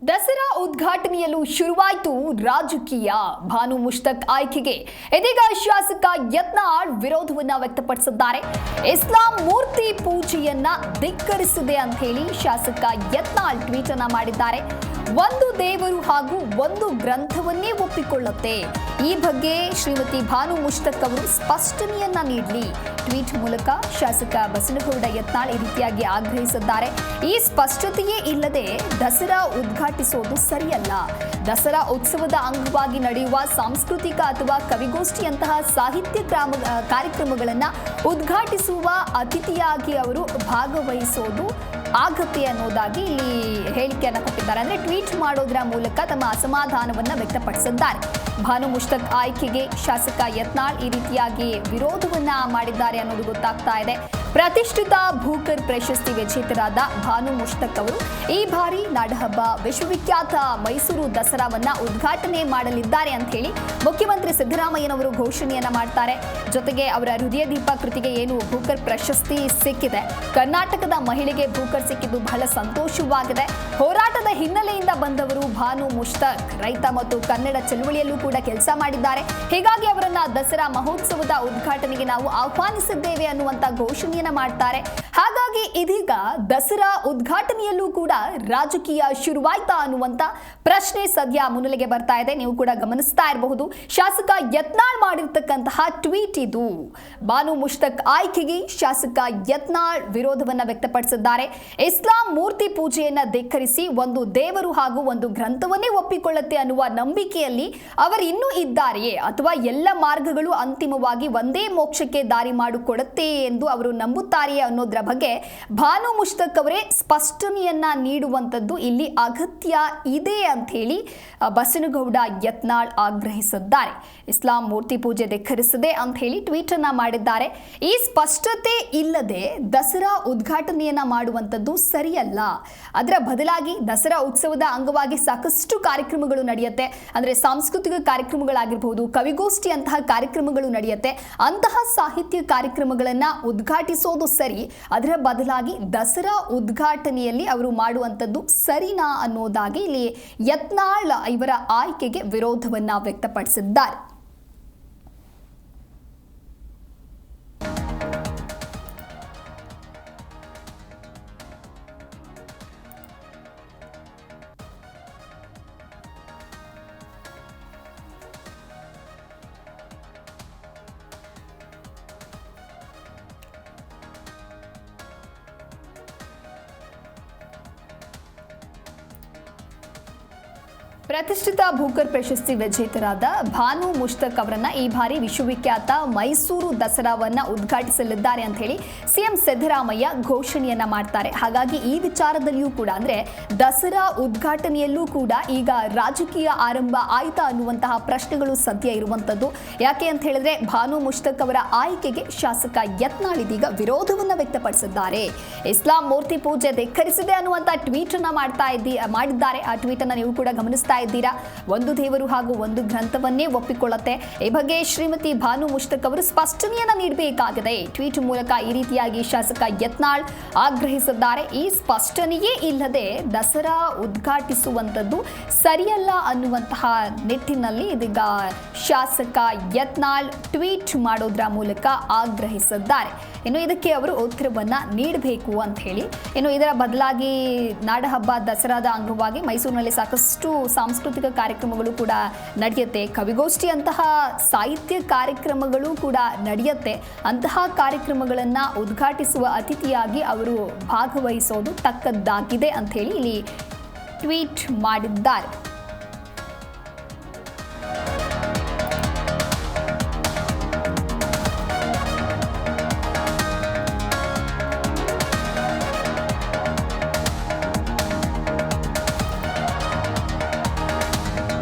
ದಸರಾ ಉದ್ಘಾಟನೆಯಲ್ಲೂ ಶುರುವಾಯಿತು ರಾಜಕೀಯ. ಭಾನು ಮುಷ್ತಕ್ ಆಯ್ಕೆಗೆ ಇದೀಗ ಶಾಸಕ ಯತ್ನಾಳ್ ವಿರೋಧವನ್ನ ವ್ಯಕ್ತಪಡಿಸಿದ್ದಾರೆ. ಇಸ್ಲಾಂ ಮೂರ್ತಿ ಪೂಜೆಯನ್ನ ಧಿಕ್ಕರಿಸಿದೆ ಅಂತ ಹೇಳಿ ಶಾಸಕ ಯತ್ನಾಳ್ ಟ್ವೀಟ್ ಅನ್ನ ಮಾಡಿದ್ದಾರೆ. ಒಂದು ದೇವರು ಹಾಗೂ ಒಂದು ಗ್ರಂಥವನ್ನೇ ಒಪ್ಪಿಕೊಳ್ಳುತ್ತೆ. ಈ ಬಗ್ಗೆ ಶ್ರೀಮತಿ ಭಾನು ಮುಷ್ತಕ್ ಅವರು ಸ್ಪಷ್ಟನೆಯನ್ನ ನೀಡಲಿ. ಟ್ವೀಟ್ ಮೂಲಕ ಶಾಸಕ ಬಸನಗೌಡ ಯತ್ನಾಳ್ ಈ ರೀತಿಯಾಗಿ ಆಗ್ರಹಿಸಿದ್ದಾರೆ. ಈ ಸ್ಪಷ್ಟತೆಯೇ ಇಲ್ಲದೆ ದಸರಾ ಉದ್ಘಾಟಿಸೋದು ಸರಿಯಲ್ಲ. ದಸರಾ ಉತ್ಸವದ ಅಂಗವಾಗಿ ನಡೆಯುವ ಸಾಂಸ್ಕೃತಿಕ ಅಥವಾ ಕವಿಗೋಷ್ಠಿಯಂತಹ ಸಾಹಿತ್ಯ ಕಾರ್ಯಕ್ರಮಗಳನ್ನು ಉದ್ಘಾಟಿಸುವ ಅತಿಥಿಯಾಗಿ ಅವರು ಭಾಗವಹಿಸೋದು ಆಗತ್ತೆ ಅನ್ನೋದಾಗಿ ಇಲ್ಲಿ ಹೇಳಿಕೆಯನ್ನು ಕೊಟ್ಟಿದ್ದಾರೆ. ಅಂದ್ರೆ ಟ್ವೀಟ್ ಮಾಡೋದ್ರ ಮೂಲಕ ತಮ್ಮ ಅಸಮಾಧಾನವನ್ನ ವ್ಯಕ್ತಪಡಿಸಿದ್ದಾರೆ. ಭಾನು ಮುಷ್ತಕ್ ಆಯ್ಕೆಗೆ ಶಾಸಕ ಯತ್ನಾಳ್ ಈ ರೀತಿಯಾಗಿ ವಿರೋಧವನ್ನ ಮಾಡಿದ್ದಾರೆ ಅನ್ನೋದು ಗೊತ್ತಾಗ್ತಾ ಇದೆ. ಪ್ರತಿಷ್ಠಿತ ಭೂಕರ್ ಪ್ರಶಸ್ತಿ ವಿಜೇತರಾದ ಭಾನು ಮುಷ್ತಕ್ ಅವರು ಈ ಬಾರಿ ನಾಡಹಬ್ಬ ವಿಶ್ವವಿಖ್ಯಾತ ಮೈಸೂರು ದಸರಾವನ್ನ ಉದ್ಘಾಟನೆ ಮಾಡಲಿದ್ದಾರೆ ಅಂತ ಹೇಳಿ ಮುಖ್ಯಮಂತ್ರಿ ಸಿದ್ದರಾಮಯ್ಯನವರು ಘೋಷಣೆಯನ್ನ ಮಾಡ್ತಾರೆ. ಜೊತೆಗೆ ಅವರ ಹೃದಯ ದೀಪ ಕೃತಿಗೆ ಏನು ಭೂಕರ್ ಪ್ರಶಸ್ತಿ ಸಿಕ್ಕಿದೆ, ಕರ್ನಾಟಕದ ಮಹಿಳೆಗೆ ಭೂಕರ್ ಸಿಕ್ಕಿದ್ದು ಬಹಳ ಸಂತೋಷವಾಗಿದೆ. ಹೋರಾಟದ ಹಿನ್ನೆಲೆಯಿಂದ ಬಂದವರು ಭಾನು ಮುಷ್ತಕ್ ರೈತ ಮತ್ತು ಕನ್ನಡ ಚಳುವಳಿಯಲ್ಲೂ ಕೂಡ ಕೆಲಸ ಮಾಡಿದ್ದಾರೆ. ಹೀಗಾಗಿ ಅವರನ್ನ ದಸರಾ ಮಹೋತ್ಸವದ ಉದ್ಘಾಟನೆಗೆ ನಾವು ಆಹ್ವಾನಿಸಿದ್ದೇವೆ ಅನ್ನುವಂತ ಘೋಷಣೆಯನ್ನ ಮಾಡ್ತಾರೆ. ಹಾಗಾಗಿ ಇದೀಗ ದಸರಾ ಉದ್ಘಾಟನೆಯಲ್ಲೂ ಕೂಡ ರಾಜಕೀಯ ಶುರುವಾಯ್ತಾ ಅನ್ನುವಂತ ಪ್ರಶ್ನೆ ಸದ್ಯ ಮುನ್ನೆಲೆಗೆ ಬರ್ತಾ ಇದೆ. ನೀವು ಕೂಡ ಗಮನಿಸ್ತಾ ಇರಬಹುದು. ಶಾಸಕ ಯತ್ನಾಳ್ ಮಾಡಿರ್ತಕ್ಕಂತಹ ಟ್ವೀಟ್ ಇದು. ಭಾನು ಮುಷ್ತಕ್ ಆಯ್ಕೆಗೆ ಶಾಸಕ ಯತ್ನಾಳ್ ವಿರೋಧವನ್ನ ವ್ಯಕ್ತಪಡಿಸಿದ್ದಾರೆ. ಇಸ್ಲಾಂ ಮೂರ್ತಿ ಪೂಜೆಯನ್ನ ಧಿಕ್ಕರಿಸಿ ಒಂದು ದೇವರು ಹಾಗೂ ಒಂದು ಗ್ರಂಥವನ್ನೇ ಒಪ್ಪಿಕೊಳ್ಳುತ್ತೆ ಅನ್ನುವ ನಂಬಿಕೆಯಲ್ಲಿ ಅವರು ಇನ್ನೂ ಇದ್ದಾರೆಯೇ ಅಥವಾ ಎಲ್ಲ ಮಾರ್ಗಗಳು ಅಂತಿಮವಾಗಿ ಒಂದೇ ಮೋಕ್ಷಕ್ಕೆ ದಾರಿ ಮಾಡಿಕೊಡುತ್ತೆ ಎಂದು ಅವರು ನಂಬುತ್ತಾರೆಯೇ ಅನ್ನೋದ್ರ ಬಗ್ಗೆ ಭಾನು ಮುಷ್ತಕ್ ಅವರೇ ಸ್ಪಷ್ಟನೆಯನ್ನ ನೀಡುವಂತದ್ದು ಇಲ್ಲಿ ಅಗತ್ಯ ಇದೆ ಅಂತ ಹೇಳಿ ಬಸನಗೌಡ ಯತ್ನಾಳ್ ಆಗ್ರಹಿಸಿದ್ದಾರೆ. ಇಸ್ಲಾಂ ಮೂರ್ತಿ ಪೂಜೆ ಧಿಕ್ಕರಿಸಿದೆ ಅಂತ ಹೇಳಿ ಟ್ವೀಟ್ ಅನ್ನ ಮಾಡಿದ್ದಾರೆ. ಈ ಸ್ಪಷ್ಟತೆ ಇಲ್ಲದೆ ದಸರಾ ಉದ್ಘಾಟನೆಯನ್ನ ಮಾಡುವಂತದ್ದು ಸರಿಯಲ್ಲ. ಅದರ ಬದಲಾಗಿ ದಸರಾ ಉತ್ಸವದ ಅಂಗವಾಗಿ ಸಾಕಷ್ಟು ಕಾರ್ಯಕ್ರಮಗಳು ನಡೆಯುತ್ತೆ. ಅಂದ್ರೆ ಸಾಂಸ್ಕೃತಿಕ ಕಾರ್ಯಕ್ರಮಗಳಾಗಿರಬಹುದು, ಕವಿಗೋಷ್ಠಿ ಅಂತಹ ಕಾರ್ಯಕ್ರಮಗಳು ನಡೆಯುತ್ತೆ. ಅಂತಹ ಸಾಹಿತ್ಯ ಕಾರ್ಯಕ್ರಮಗಳನ್ನ ಉದ್ಘಾಟಿಸೋದು ಸರಿ. ಅದರ ಬದಲಾಗಿ ದಸರಾ ಉದ್ಘಾಟನೆಯಲ್ಲಿ ಅವರು ಮಾಡುವಂತದ್ದು ಸರಿನಾ ಅನ್ನೋದಾಗಿ ಇಲ್ಲಿ ಯತ್ನಾಳ್ ಇವರ ಆಯ್ಕೆಗೆ ವಿರೋಧವನ್ನ ವ್ಯಕ್ತಪಡಿಸಿದ್ದಾರೆ. ಪ್ರತಿಷ್ಠಿತ ಭೂಕರ್ ಪ್ರಶಸ್ತಿ ವಿಜೇತರಾದ ಭಾನು ಮುಷ್ತಕ್ ಅವರನ್ನ ಈ ಬಾರಿ ವಿಶ್ವವಿಖ್ಯಾತ ಮೈಸೂರು ದಸರಾವನ್ನ ಉದ್ಘಾಟಿಸಲಿದ್ದಾರೆ ಅಂತ ಹೇಳಿ ಸಿಎಂ ಸಿದ್ದರಾಮಯ್ಯ ಘೋಷಣೆಯನ್ನ ಮಾಡ್ತಾರೆ. ಹಾಗಾಗಿ ಈ ವಿಚಾರದಲ್ಲಿಯೂ ಕೂಡ ಅಂದ್ರೆ ದಸರಾ ಉದ್ಘಾಟನೆಯಲ್ಲೂ ಕೂಡ ಈಗ ರಾಜಕೀಯ ಆರಂಭ ಆಯ್ತಾ ಅನ್ನುವಂತಹ ಪ್ರಶ್ನೆಗಳು ಸದ್ಯ ಇರುವಂತದ್ದು. ಯಾಕೆ ಅಂತ ಹೇಳಿದ್ರೆ ಭಾನು ಮುಷ್ತಕ್ ಅವರ ಆಯ್ಕೆಗೆ ಶಾಸಕ ಯತ್ನಾಳ್ ಇದೀಗ ವಿರೋಧವನ್ನ ವ್ಯಕ್ತಪಡಿಸಿದ್ದಾರೆ. ಇಸ್ಲಾಂ ಮೂರ್ತಿ ಪೂಜೆ ಧಿಕ್ಕರಿಸಿದೆ ಅನ್ನುವಂತ ಟ್ವೀಟ್ ಅನ್ನ ಮಾಡಿದ್ದಾರೆ. ಆ ಟ್ವೀಟ್ ಅನ್ನ ನೀವು ಕೂಡ ಗಮನಿಸ್ತಾ ಇದ್ದೀರಾ. ಒಂದು ದೇವರು ಹಾಗೂ ಒಂದು ಗ್ರಂಥವನ್ನೇ ಒಪ್ಪಿಕೊಳ್ಳುತ್ತೆ. ಈ ಬಗ್ಗೆ ಶ್ರೀಮತಿ ಭಾನು ಮುಷ್ತಕ್ ಅವರು ಸ್ಪಷ್ಟನೆಯನ್ನ ನೀಡಬೇಕಾಗಿದೆ. ಟ್ವೀಟ್ ಮೂಲಕ ಈ ರೀತಿಯಾಗಿ ಶಾಸಕ ಯತ್ನಾಳ್ ಆಗ್ರಹಿಸಿದ್ದಾರೆ. ಈ ಸ್ಪಷ್ಟನೆಯೇ ಇಲ್ಲದೆ ದಸರಾ ಉದ್ಘಾಟಿಸುವಂತದ್ದು ಸರಿಯಲ್ಲ ಅನ್ನುವಂತಹ ನಿಟ್ಟಿನಲ್ಲಿ ಇದೀಗ ಶಾಸಕ ಯತ್ನಾಳ್ ಟ್ವೀಟ್ ಮಾಡೋದ್ರ ಮೂಲಕ ಆಗ್ರಹಿಸಿದ್ದಾರೆ. ಇನ್ನು ಇದಕ್ಕೆ ಅವರು ಉತ್ತರವನ್ನ ನೀಡಬೇಕು ಅಂತ ಹೇಳಿ, ಇನ್ನು ಇದರ ಬದಲಾಗಿ ನಾಡಹಬ್ಬ ದಸರಾದ ಅಂಗವಾಗಿ ಮೈಸೂರಿನಲ್ಲಿ ಸಾಕಷ್ಟು ಸಾಂಸ್ಕೃತಿಕ ಕಾರ್ಯಕ್ರಮಗಳು ಕೂಡ ನಡೆಯುತ್ತೆ. ಕವಿಗೋಷ್ಠಿ ಅಂತಹ ಸಾಹಿತ್ಯ ಕಾರ್ಯಕ್ರಮಗಳು ಕೂಡ ನಡೆಯುತ್ತೆ. ಅಂತಹ ಕಾರ್ಯಕ್ರಮಗಳನ್ನು ಉದ್ಘಾಟಿಸುವ ಅತಿಥಿಯಾಗಿ ಅವರು ಭಾಗವಹಿಸೋದು ತಕ್ಕದ್ದಾಗಿದೆ ಅಂತ ಹೇಳಿ ಇಲ್ಲಿ ಟ್ವೀಟ್ ಮಾಡಿದ್ದಾರೆ.